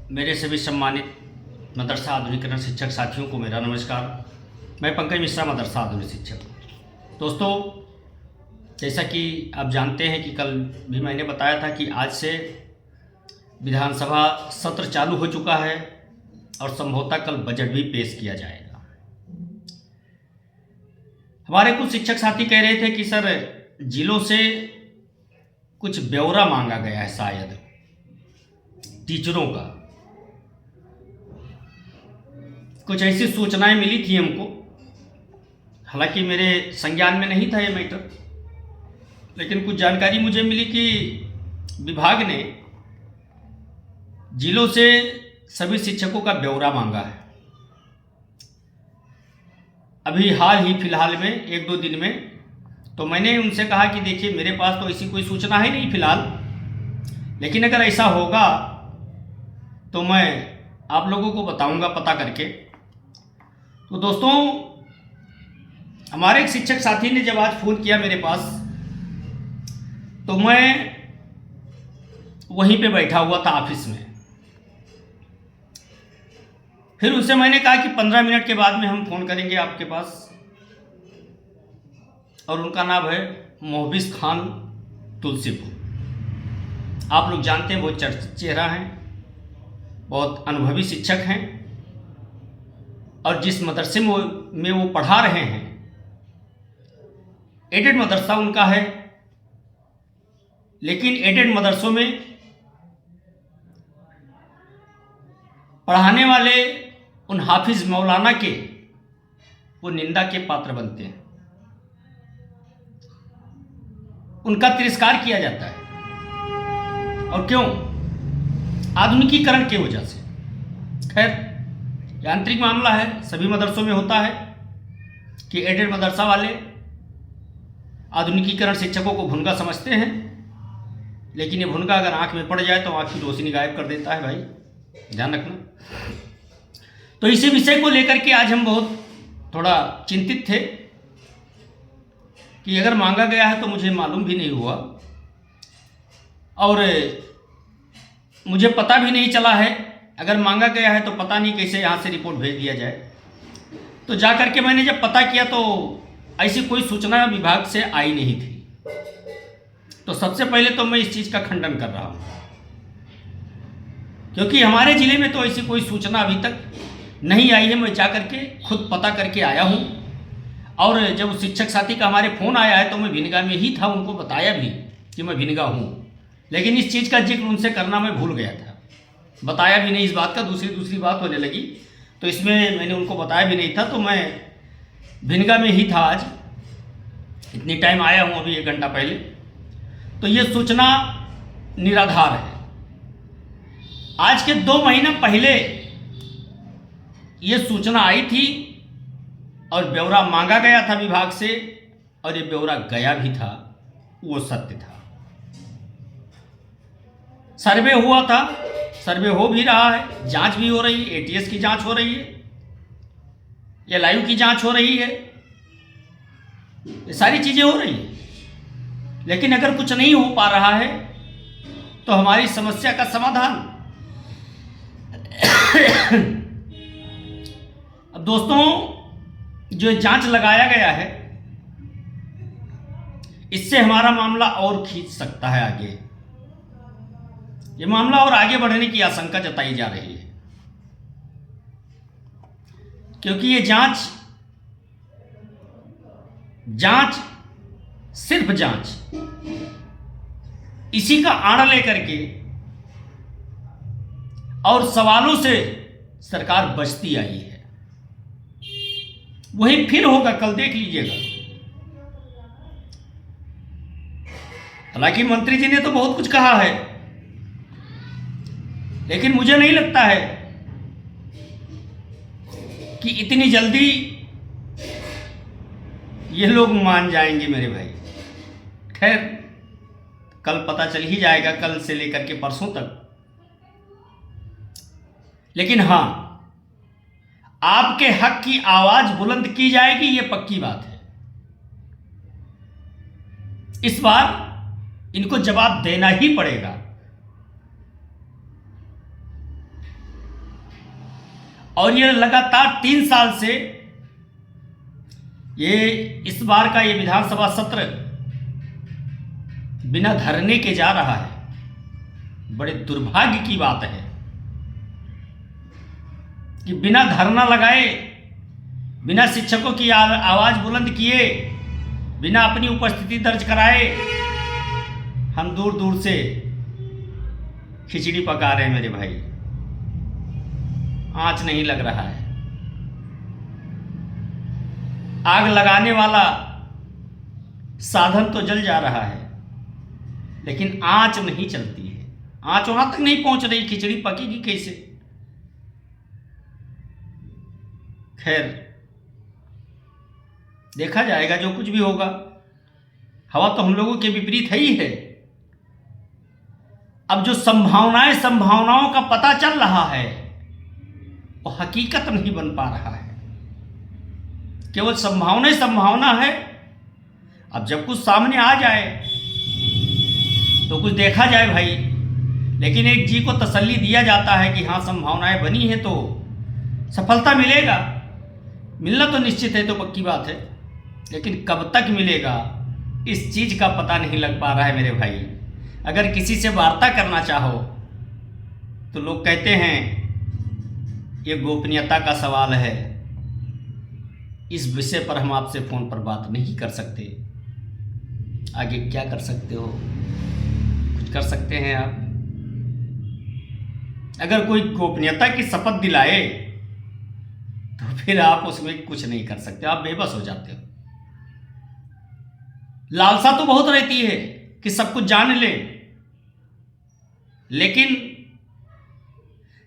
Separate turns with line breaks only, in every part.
मेरे सभी सम्मानित मदरसा आधुनिकीकरण शिक्षक साथियों को मेरा नमस्कार। मैं पंकज मिश्रा, मदरसा आधुनिक शिक्षक। दोस्तों, जैसा कि आप जानते हैं कि कल भी मैंने बताया था कि आज से विधानसभा सत्र चालू हो चुका है और संभवतः कल बजट भी पेश किया जाएगा। हमारे कुछ शिक्षक साथी कह रहे थे कि सर जिलों से कुछ ब्यौरा मांगा गया है, शायद टीचरों का कुछ ऐसी सूचनाएं मिली थी हमको। हालांकि मेरे संज्ञान में नहीं था ये मैटर, लेकिन कुछ जानकारी मुझे मिली कि विभाग ने जिलों से सभी शिक्षकों का ब्यौरा मांगा है। अभी हाल ही फिलहाल में 1-2 दिन में तो मैंने उनसे कहा कि देखिए, मेरे पास तो ऐसी कोई सूचना है नहीं फिलहाल, लेकिन अगर ऐसा होगा तो मैं आप लोगों को बताऊंगा पता करके। तो दोस्तों, हमारे एक शिक्षक साथी ने जब आज फ़ोन किया मेरे पास, तो मैं वहीं पे बैठा हुआ था ऑफिस में। फिर उनसे मैंने कहा कि 15 मिनट के बाद में हम फ़ोन करेंगे आपके पास। और उनका नाम है मोहबिस खान तुलसीपुर। आप लोग जानते हैं, बहुत चर्चित चेहरा हैं, बहुत अनुभवी शिक्षक हैं और जिस मदरसे में वो पढ़ा रहे हैं, एडेड मदरसा उनका है, लेकिन एडेड मदरसों में पढ़ाने वाले उन हाफिज मौलाना के वो निंदा के पात्र बनते हैं, उनका तिरस्कार किया जाता है। और क्यों? आधुनिकीकरण की वजह से। खैर, यांत्रिक मामला है, सभी मदरसों में होता है कि एडेड मदरसा वाले आधुनिकीकरण शिक्षकों को भुनगा समझते हैं, लेकिन ये भुनगा अगर आंख में पड़ जाए तो आंख की रोशनी गायब कर देता है। भाई ध्यान रखना। तो इसी विषय को लेकर के आज हम बहुत थोड़ा चिंतित थे कि अगर मांगा गया है तो मुझे मालूम भी नहीं हुआ और मुझे पता भी नहीं चला है। अगर मांगा गया है तो पता नहीं कैसे यहाँ से रिपोर्ट भेज दिया जाए। तो जा करके मैंने जब पता किया तो ऐसी कोई सूचना विभाग से आई नहीं थी। तो सबसे पहले तो मैं इस चीज़ का खंडन कर रहा हूँ, क्योंकि हमारे ज़िले में तो ऐसी कोई सूचना अभी तक नहीं आई है। मैं जा करके खुद पता करके आया हूँ और जब शिक्षक साथी का हमारे फ़ोन आया है तो मैं भिनगा में ही था, उनको बताया भी कि मैं भिनगा हूँ, लेकिन इस चीज़ का जिक्र उनसे करना मैं भूल गया था, बताया भी नहीं इस बात का। दूसरी बात होने लगी तो इसमें मैंने उनको बताया भी नहीं था। तो मैं भिनगा में ही था आज, इतनी टाइम आया हूँ अभी 1 घंटा पहले। तो ये सूचना निराधार है। आज के 2 महीना पहले ये सूचना आई थी और ब्यौरा मांगा गया था विभाग से, और ये ब्यौरा गया भी था, वो सत्य था। सर्वे हुआ था, सर्वे हो भी रहा है, जांच भी हो रही है, एटीएस की जांच हो रही है, एलआईयू की जांच हो रही है, ये सारी चीजें हो रही है। लेकिन अगर कुछ नहीं हो पा रहा है तो हमारी समस्या का समाधान अब दोस्तों, जो जांच लगाया गया है, इससे हमारा मामला और खींच सकता है आगे। ये मामला और आगे बढ़ने की आशंका जताई जा रही है, क्योंकि ये जांच सिर्फ जांच, इसी का आड़ लेकर के और सवालों से सरकार बचती आई है। वही फिर होगा, कल देख लीजिएगा। हालांकि मंत्री जी ने तो बहुत कुछ कहा है, लेकिन मुझे नहीं लगता है कि इतनी जल्दी ये लोग मान जाएंगे मेरे भाई। खैर, कल पता चल ही जाएगा, कल से लेकर के परसों तक। लेकिन हाँ, आपके हक की आवाज बुलंद की जाएगी, ये पक्की बात है। इस बार इनको जवाब देना ही पड़ेगा। और ये लगातार 3 साल से इस बार का ये विधानसभा सत्र बिना धरने के जा रहा है। बड़े दुर्भाग्य की बात है कि बिना धरना लगाए, बिना शिक्षकों की आवाज बुलंद किए, बिना अपनी उपस्थिति दर्ज कराए हम दूर दूर से खिचड़ी पका रहे हैं मेरे भाई। आंच नहीं लग रहा है। आग लगाने वाला साधन तो जल जा रहा है, लेकिन आंच नहीं चलती है। आंच वहां तक नहीं पहुंच रही, खिचड़ी पकेगी कैसे? खैर, देखा जाएगा जो कुछ भी होगा। हवा तो हम लोगों के विपरीत है ही है। अब जो संभावनाओं का पता चल रहा है वो हकीकत नहीं बन पा रहा है। केवल संभावना है। अब जब कुछ सामने आ जाए तो कुछ देखा जाए भाई। लेकिन एक जी को तसल्ली दिया जाता है कि हाँ, संभावनाएं बनी है तो सफलता मिलेगा। मिलना तो निश्चित है, तो पक्की बात है, लेकिन कब तक मिलेगा इस चीज का पता नहीं लग पा रहा है मेरे भाई। अगर किसी से वार्ता करना चाहो तो लोग कहते हैं ये गोपनीयता का सवाल है, इस विषय पर हम आपसे फोन पर बात नहीं कर सकते। आगे क्या कर सकते हो? कुछ कर सकते हैं आप? अगर कोई गोपनीयता की शपथ दिलाए तो फिर आप उसमें कुछ नहीं कर सकते, आप बेबस हो जाते हो। लालसा तो बहुत रहती है कि सब कुछ जान ले, लेकिन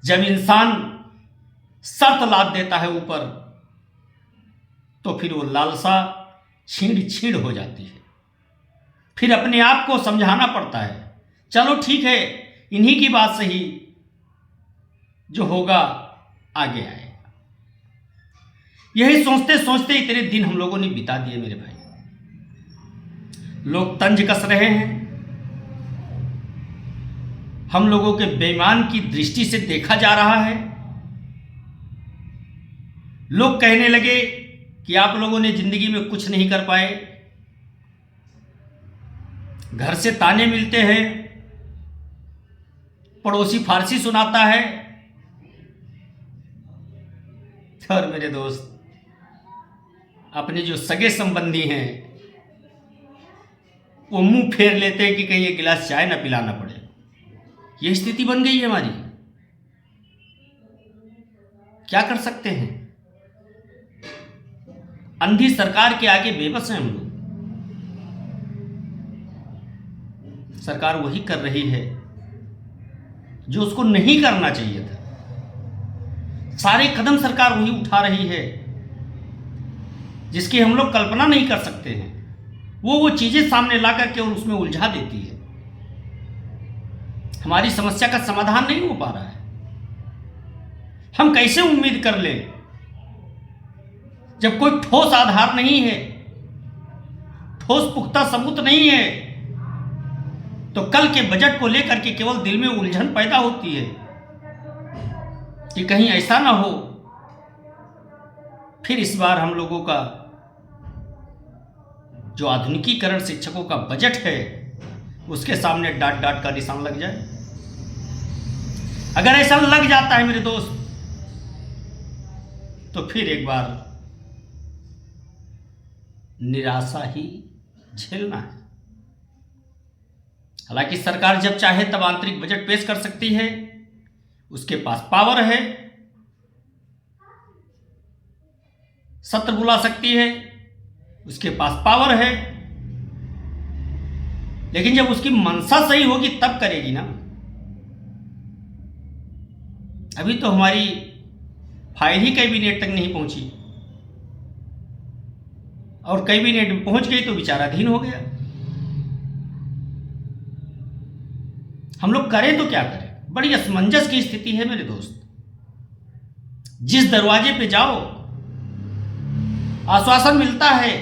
जब इंसान शर्त लाद देता है ऊपर तो फिर वो लालसा छीड़ हो जाती है। फिर अपने आप को समझाना पड़ता है, चलो ठीक है, इन्हीं की बात सही, जो होगा आगे आएगा। यही सोचते सोचते इतने दिन हम लोगों ने बिता दिए मेरे भाई। लोग तंज कस रहे हैं, हम लोगों के बेईमान की दृष्टि से देखा जा रहा है। लोग कहने लगे कि आप लोगों ने जिंदगी में कुछ नहीं कर पाए। घर से ताने मिलते हैं, पड़ोसी फारसी सुनाता है। और मेरे दोस्त, अपने जो सगे संबंधी हैं वो मुंह फेर लेते हैं कि कहीं एक गिलास चाय ना पिलाना पड़े। ये स्थिति बन गई है हमारी। क्या कर सकते हैं? अंधी सरकार के आगे बेबस हैं हम लोग। सरकार वही कर रही है जो उसको नहीं करना चाहिए था। सारे कदम सरकार वही उठा रही है जिसकी हम लोग कल्पना नहीं कर सकते हैं। वो चीजें सामने ला करके और उसमें उलझा देती है। हमारी समस्या का समाधान नहीं हो पा रहा है। हम कैसे उम्मीद कर ले जब कोई ठोस आधार नहीं है, ठोस पुख्ता सबूत नहीं है, तो कल के बजट को लेकर के केवल दिल में उलझन पैदा होती है कि कहीं ऐसा ना हो फिर इस बार हम लोगों का जो आधुनिकीकरण शिक्षकों का बजट है उसके सामने डांट डांट का निशान लग जाए। अगर ऐसा लग जाता है मेरे दोस्त तो फिर एक बार निराशा ही झेलना है। हालांकि सरकार जब चाहे तब आंतरिक बजट पेश कर सकती है, उसके पास पावर है, सत्र बुला सकती है, उसके पास पावर है। लेकिन जब उसकी मंशा सही होगी तब करेगी ना। अभी तो हमारी फाइल ही कैबिनेट तक नहीं पहुंची, और कैबिनेट में पहुंच गई तो विचाराधीन हो गया। हम लोग करें तो क्या करें? बड़ी असमंजस की स्थिति है मेरे दोस्त। जिस दरवाजे पे जाओ आश्वासन मिलता है,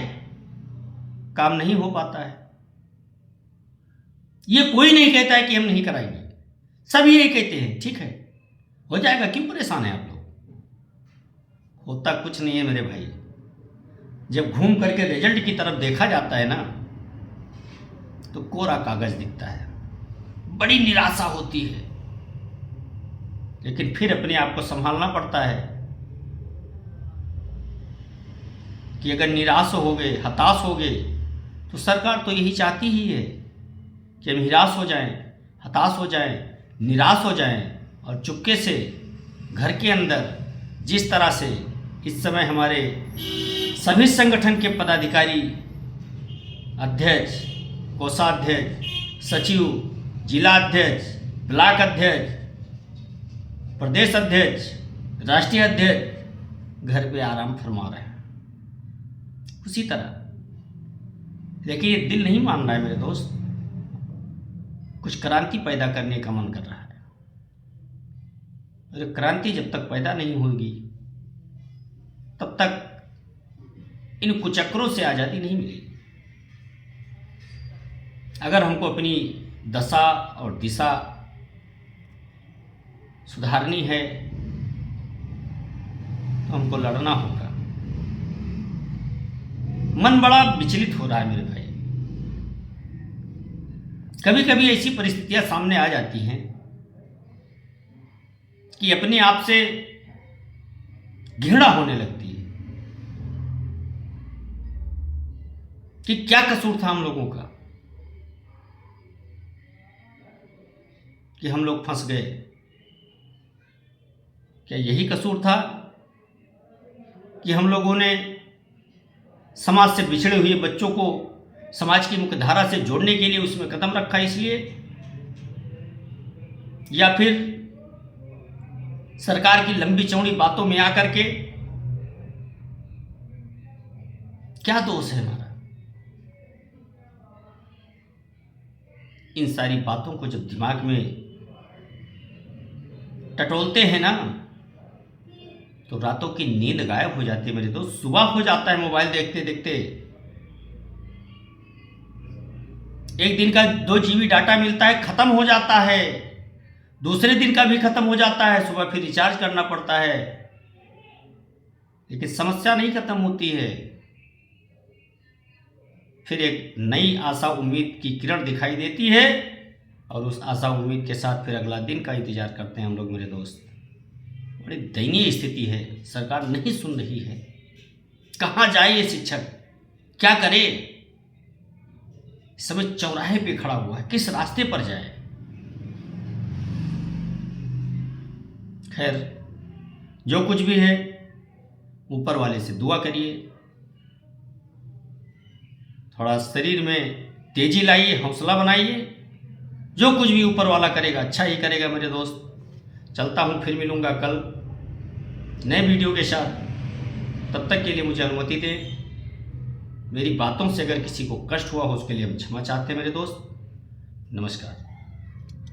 काम नहीं हो पाता है। ये कोई नहीं कहता है कि हम नहीं कराएंगे, सभी ये कहते हैं ठीक है हो जाएगा, क्यों परेशान है आप लोग? होता कुछ नहीं है मेरे भाई। जब घूम करके रिजल्ट की तरफ देखा जाता है ना, तो कोरा कागज दिखता है, बड़ी निराशा होती है। लेकिन फिर अपने आप को संभालना पड़ता है कि अगर निराश हो गए, हताश हो गए, तो सरकार तो यही चाहती ही है कि हम निराश हो जाएं, हताश हो जाएं, निराश हो जाएं, और चुपके से घर के अंदर जिस तरह से इस समय हमारे सभी संगठन के पदाधिकारी, अध्यक्ष, कोषाध्यक्ष, सचिव, जिला अध्यक्ष, ब्लॉक अध्यक्ष, प्रदेश अध्यक्ष, राष्ट्रीय अध्यक्ष घर पे आराम फरमा रहे हैं, उसी तरह। लेकिन ये दिल नहीं मान रहा है मेरे दोस्त, कुछ क्रांति पैदा करने का मन कर रहा है। और क्रांति जब तक पैदा नहीं होगी तब तक इन कुचक्रों से आज़ादी नहीं मिलेगी। अगर हमको अपनी दशा और दिशा सुधारनी है तो हमको लड़ना होगा। मन बड़ा विचलित हो रहा है मेरे भाई। कभी कभी ऐसी परिस्थितियां सामने आ जाती हैं कि अपने आप से घृणा होने लगती है कि क्या कसूर था हम लोगों का कि हम लोग फंस गए। क्या यही कसूर था कि हम लोगों ने समाज से बिछड़े हुए बच्चों को समाज की मुख्य धारा से जोड़ने के लिए उसमें कदम रखा इसलिए, या फिर सरकार की लंबी चौड़ी बातों में आकर के क्या दोष है हमारा? इन सारी बातों को जब दिमाग में टटोलते हैं ना, तो रातों की नींद गायब हो जाती है मेरे दोस्त। सुबह हो जाता है मोबाइल देखते देखते। एक दिन का 2 GB डाटा मिलता है, खत्म हो जाता है। दूसरे दिन का भी खत्म हो जाता है, सुबह फिर रिचार्ज करना पड़ता है। लेकिन समस्या नहीं खत्म होती है। फिर एक नई आशा उम्मीद की किरण दिखाई देती है, और उस आशा उम्मीद के साथ फिर अगला दिन का इंतजार करते हैं हम लोग मेरे दोस्त। बड़ी दयनीय स्थिति है, सरकार नहीं सुन रही है। कहाँ जाए ये शिक्षक, क्या करे? इस समय चौराहे पे खड़ा हुआ है, किस रास्ते पर जाए? खैर, जो कुछ भी है ऊपर वाले से दुआ करिए, थोड़ा शरीर में तेजी लाइए, हौसला बनाइए। जो कुछ भी ऊपर वाला करेगा अच्छा ही करेगा मेरे दोस्त। चलता हूँ, फिर मिलूँगा कल नए वीडियो के साथ। तब तक के लिए मुझे अनुमति दें। मेरी बातों से अगर किसी को कष्ट हुआ हो उसके लिए हम क्षमा चाहते हैं मेरे दोस्त। नमस्कार।